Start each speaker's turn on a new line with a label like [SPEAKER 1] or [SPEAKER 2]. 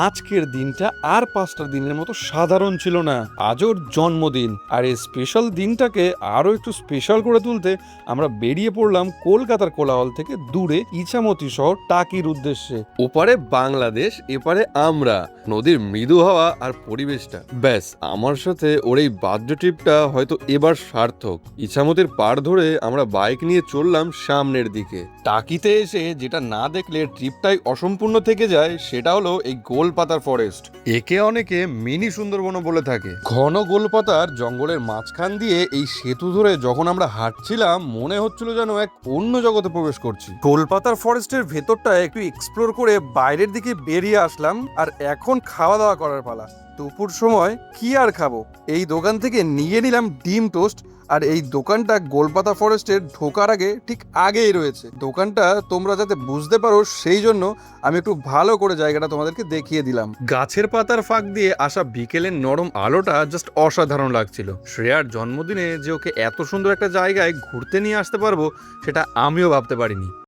[SPEAKER 1] আজকের দিনটা আর 5টা দিনের মতো সাধারণ ছিল না। আজ ওর জন্মদিন, আর এই স্পেশাল দিনটাকে আরো একটু স্পেশাল করে তুলতে আমরা বেরিয়ে পড়লাম কলকাতার কোলাহল থেকে দূরে ইছামতি শহর টাকির উদ্দেশ্যে। ওপারে বাংলাদেশ, এপারে আমরা, নদীর মৃদু হাওয়া আর পরিবেশটা, ব্যাস আমার সাথে ওর এই বার্থডে ট্রিপটা হয়তো এবার সার্থক। ইছামতির পাড় ধরে আমরা বাইক নিয়ে চললাম সামনের দিকে। টাকিতে এসে যেটা না দেখলে ট্রিপটাই অসম্পূর্ণ থেকে যায় সেটা হলো এই গোলপাতার ফরেস্ট। একে অনেকে মিনি সুন্দরবনও বলে থাকে। ঘন গোলপাতার জঙ্গলের মাঝখান দিয়ে এই সেতু ধরে যখন আমরা হাঁটছিলাম মনে হচ্ছিল যেন এক অন্য জগতে প্রবেশ করছি। গোলপাতার ফরেস্টের ভেতরটা একটু এক্সপ্লোর করে বাইরের দিকে বেরিয়ে আসলাম, আর এখন খাওয়া দাওয়া করার পালা। দুপুর সময় কি আর খাবো, এই দোকান থেকে নিয়ে নিলাম ডিম টোস্ট। আর এই দোকানটা গোলপাতা ফরেস্টের ঢোকার আগে ঠিক আগেই রয়েছে। দোকানটা তোমরা যাতে বুঝতে পারো সেই জন্য আমি একটু ভালো করে জায়গাটা তোমাদেরকে দেখিয়ে দিলাম। গাছের পাতার ফাঁক দিয়ে আসা বিকেলের নরম আলোটা জাস্ট অসাধারণ লাগছিল। শ্রেয়ার জন্মদিনে যে ওকে এত সুন্দর একটা জায়গায় ঘুরতে নিয়ে আসতে পারবো সেটা আমিও ভাবতে পারিনি।